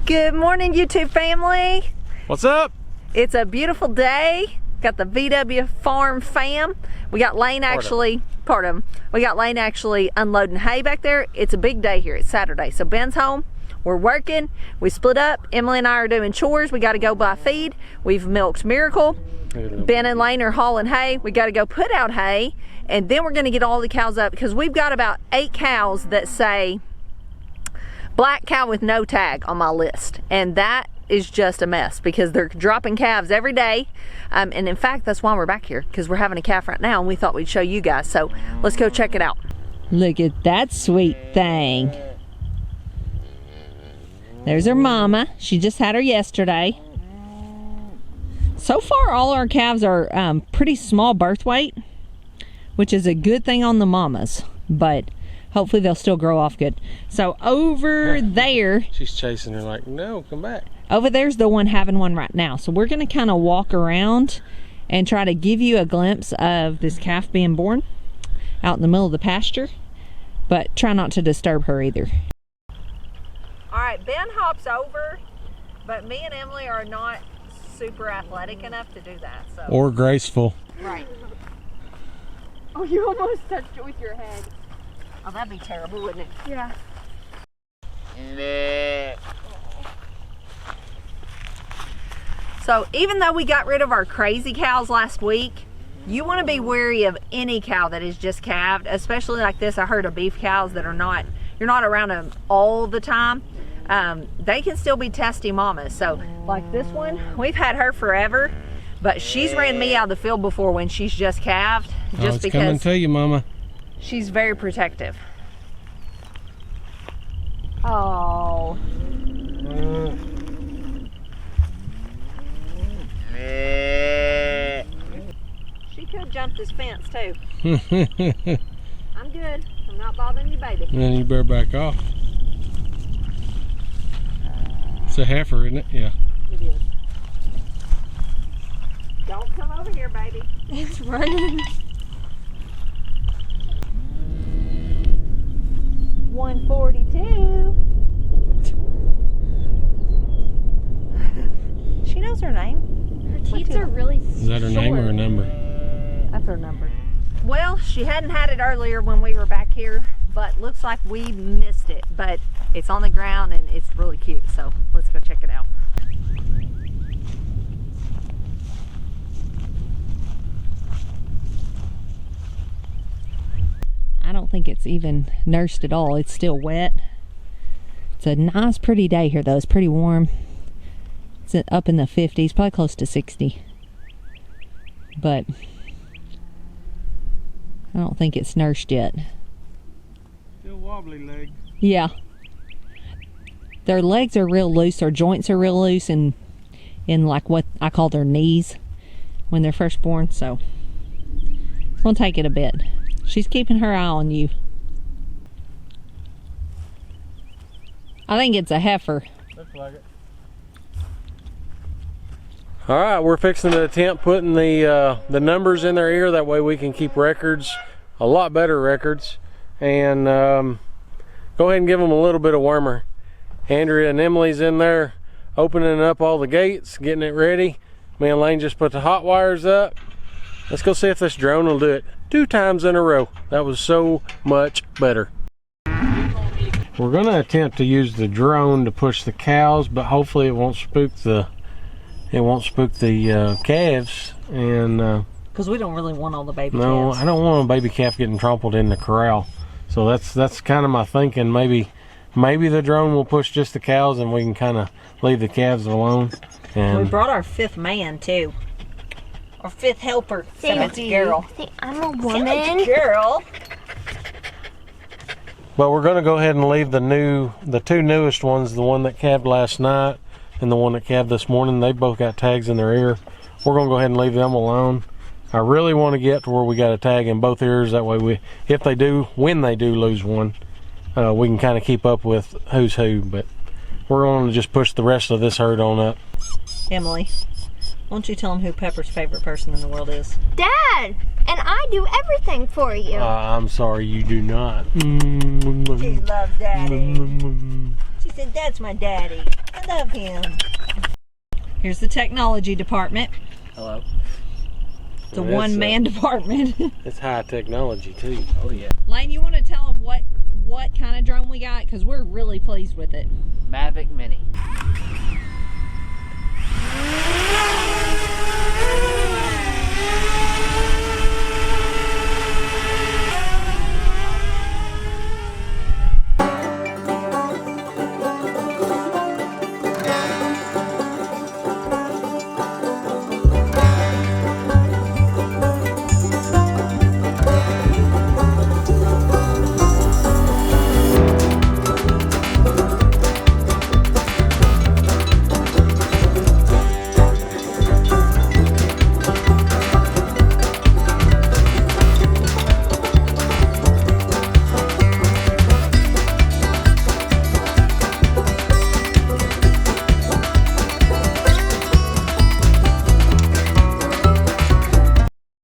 Good morning, YouTube family. What's up? It's a beautiful day. Got the VW Farm fam. We got Lane we got Lane actually unloading hay back there. It's a big day here. It's Saturday, so Ben's home. We're working. We split up. Emily and I are doing chores. We got to go buy feed. We've milked Miracle. Ben and Lane are hauling hay. We got to go put out hay, and then we're going to get all the cows up because we've got about 8 cows that say black cow with no tag on my list, and that is just a mess because they're dropping calves every day. And in fact, that's why we're back here, because we're having a calf right now and we thought we'd show you guys. So let's go check it out. Look at that sweet thing. There's her mama. She just had her yesterday. So far, all our calves are pretty small birth weight, which is a good thing on the mamas, but hopefully they'll still grow off good. So over there, she's chasing her like, no, come back. Over there's the one having one right now. So we're gonna kind of walk around and try to give you a glimpse of this calf being born out in the middle of the pasture, but try not to disturb her either. All right, Ben hops over, but me and Emily are not super athletic enough to do that. So. Or graceful. Right. Oh, you almost touched it with your head. Oh, that'd be terrible, wouldn't it? Yeah. So even though we got rid of our crazy cows last week, you want to be wary of any cow that is just calved, especially like this. I heard of beef cows that are not, you're not around them all the time. They can still be testy mamas. So like this one, we've had her forever, but she's ran me out of the field before when she's just calved, just because coming to you, mama. She's very protective. Oh. She could jump this fence too. I'm good. I'm not bothering you, baby. And then you better back off. It's a heifer, isn't it? Yeah. It is. Don't come over here, baby. It's running. 142. She knows her name. Her teeth are really short. Is that her name or her number? That's her number. Well, she hadn't had it earlier when we were back here, but looks like we missed it. But it's on the ground and it's really cute, so let's go check it out. I don't think it's even nursed at all. It's still wet. It's a nice, pretty day here, though. It's pretty warm. It's up in the 50s, probably close to 60. But I don't think it's nursed yet. Still wobbly legs. Yeah. Their legs are real loose. Their joints are real loose in like what I call their knees when they're first born. So it's gonna take it a bit. She's keeping her eye on you. I think it's a heifer. Looks like it. All right, we're fixing to attempt putting the numbers in their ear. That way we can keep records, a lot better records, and go ahead and give them a little bit of warmer. Andrea and Emily's in there opening up all the gates, getting it ready. Me and Lane just put the hot wires up. Let's go see if this drone will do it 2 times in a row. That was so much better. We're gonna attempt to use the drone to push the cows, but hopefully it won't spook the calves. And because we don't really want all the baby no, calves. I don't want a baby calf getting trampled in the corral. So that's kind of my thinking. Maybe the drone will push just the cows and we can kind of leave the calves alone. And we brought our 5th man too. Our 5th helper. It's a girl. See, I'm a woman. It's a girl. But we're going to go ahead and leave the 2 newest ones, the one that calved last night and the one that calved this morning. They both got tags in their ear. We're going to go ahead and leave them alone. I really want to get to where we got a tag in both ears. That way when they do lose one, we can kind of keep up with who's who. But we're going to just push the rest of this herd on up. Emily, why don't you tell them who Pepper's favorite person in the world is? Dad! And I do everything for you. I'm sorry, you do not. She loves Daddy. She said, that's my daddy. love him. Here's the technology department. Hello. It's a one-man department. It's high technology too. Oh yeah. Lane, you want to tell them what kind of drone we got? Because we're really pleased with it. Mavic Mini.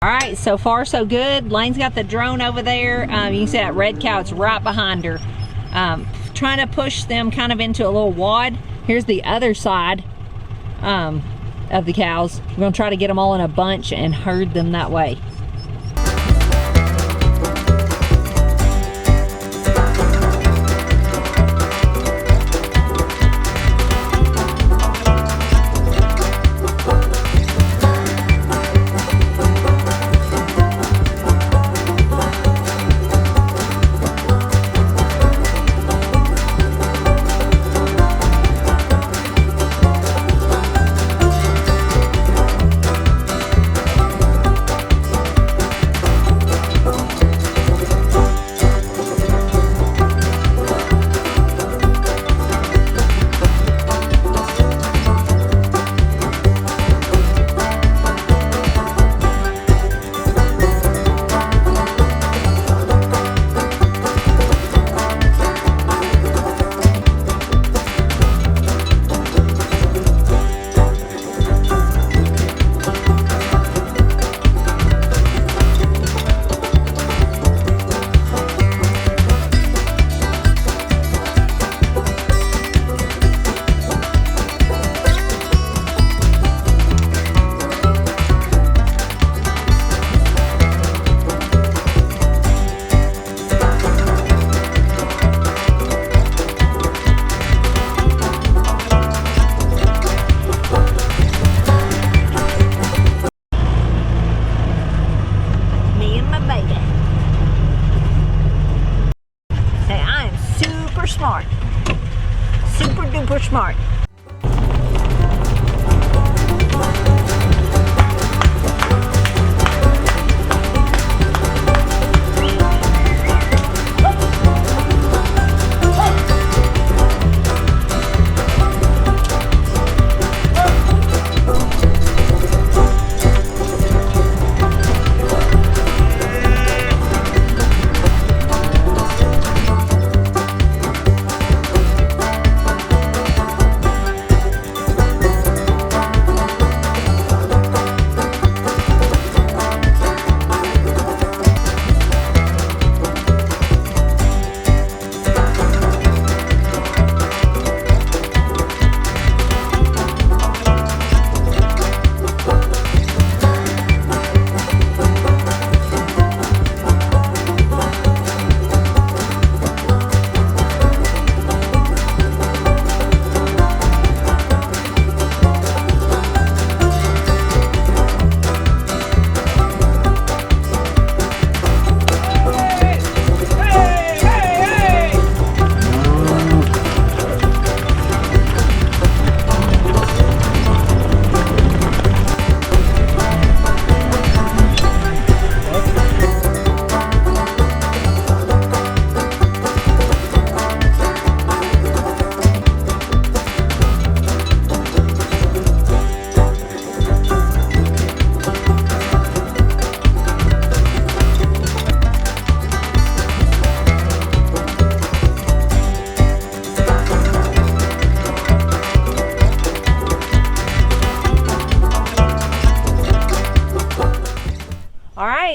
Alright, so far so good. Lane's got the drone over there. You can see that red cow, it's right behind her. Trying to push them kind of into a little wad. Here's the other side of the cows. We're going to try to get them all in a bunch and herd them that way. Smart. Super duper smart.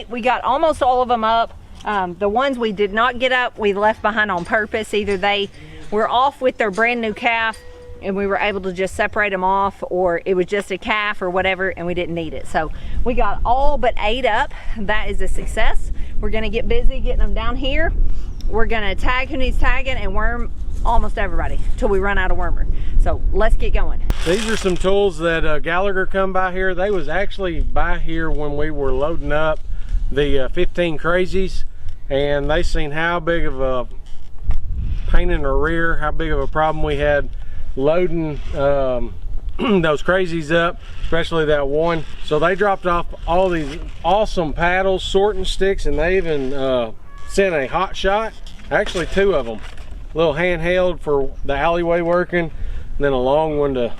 We got almost all of them up. The ones we did not get up, we left behind on purpose. Either they were off with their brand new calf and we were able to just separate them off, or it was just a calf or whatever and we didn't need it. So we got all but 8 up. That is a success. We're gonna get busy getting them down here. We're gonna tag who needs tagging and worm almost everybody till we run out of wormer. So let's get going. These are some tools that Gallagher come by here. They was actually by here when we were loading up the 15 crazies, and they seen how big of a pain in the rear, how big of a problem we had loading those crazies up, especially that one. So they dropped off all these awesome paddles, sorting sticks, and they even sent a hot shot, actually 2 of them, a little handheld for the alleyway working, and then a long one to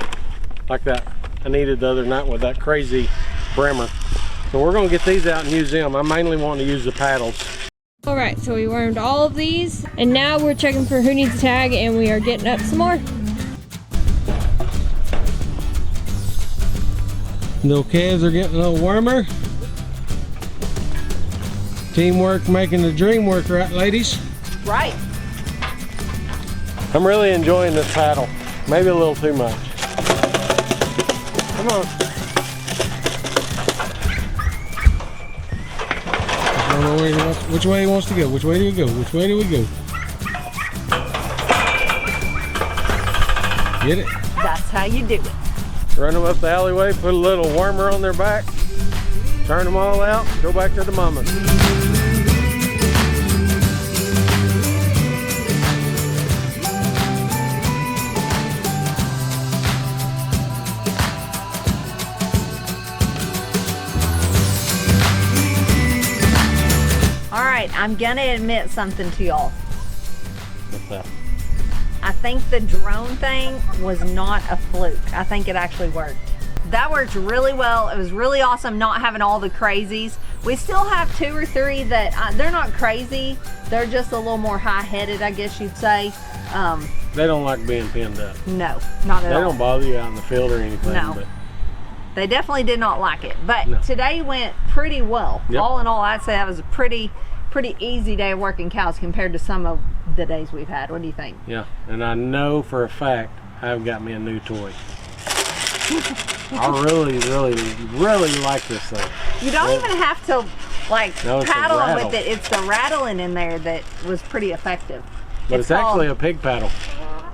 like that I needed the other night with that crazy brimmer. So we're gonna get these out and use them. I mainly want to use the paddles. All right, so we wormed all of these, and now we're checking for who needs a tag, and we are getting up some more. Little calves are getting a little warmer. Teamwork making the dream work, right, ladies? Right. I'm really enjoying this paddle. Maybe a little too much. Come on. I don't know where he wants, which way he wants to go. Which way do we go? Which way do we go? Get it? That's how you do it. Run them up the alleyway, put a little wormer on their back, turn them all out, go back to the mamas. All right, I'm gonna admit something to y'all. What's that? I think the drone thing was not a fluke. I think it actually worked. That worked really well. It was really awesome not having all the crazies. We still have 2 or 3 that they're not crazy. They're just a little more high-headed, I guess you'd say. They don't like being pinned up. No, not at all. They don't bother you out in the field or anything. No. But they definitely did not like it. But no. Today went pretty well. Yep. All in all, I'd say that was a pretty easy day of working cows compared to some of the days we've had. What do you think? yeah, and I know for a fact I've got me a new toy. I really like this thing. You don't even have to like No, it's a paddle rattle. with it. It's the rattling in there that was pretty effective. But it's actually a pig paddle.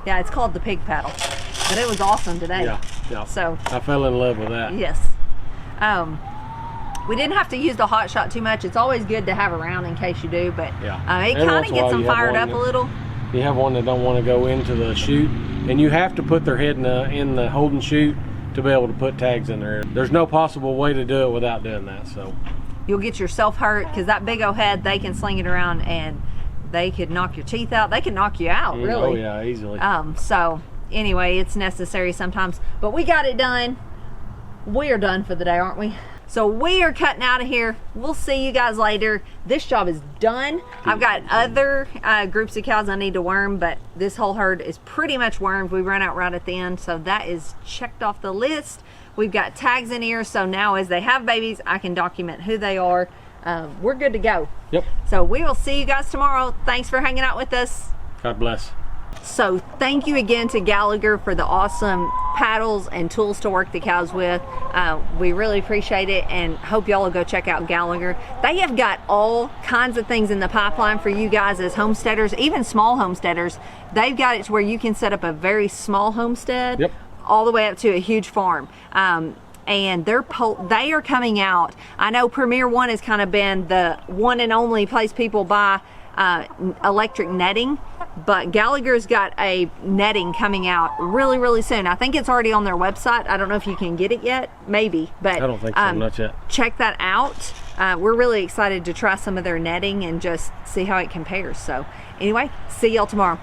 Yeah, it's called the pig paddle. But it was awesome today. Yeah. So I fell in love with that. yes. We didn't have to use the hot shot too much. It's always good to have around in case you do, but Yeah. it Every kind once of in a gets while them you have fired one up a that- little. You have one that don't want to go into the chute, and you have to put their head in the holding chute to be able to put tags in there. There's no possible way to do it without doing that. So You'll get yourself hurt because that big old head, they can sling it around and they could knock your teeth out. They can knock you out, really. Oh yeah, easily. So anyway, it's necessary sometimes, but we got it done. We are done for the day, aren't we? So we are cutting out of here. We'll see you guys later. This job is done. I've got other groups of cows I need to worm, but this whole herd is pretty much wormed. We ran out right at the end, so that is checked off the list. We've got tags in here, so now as they have babies, I can document who they are. We're good to go. Yep. So we will see you guys tomorrow. Thanks for hanging out with us. God bless. So thank you again to Gallagher for the awesome paddles and tools to work the cows with. We really appreciate it and hope y'all will go check out Gallagher. They have got all kinds of things in the pipeline for you guys as homesteaders, even small homesteaders. They've got it to where you can set up a very small homestead. Yep. All the way up to a huge farm. And they are coming out. I know Premier One has kind of been the one and only place people buy electric netting, but Gallagher's got a netting coming out really soon. I think it's already on their website. I don't know if you can get it yet, maybe, but I don't think so, not yet. Check that out. We're really excited to try some of their netting and just see how it compares. So anyway, see y'all tomorrow.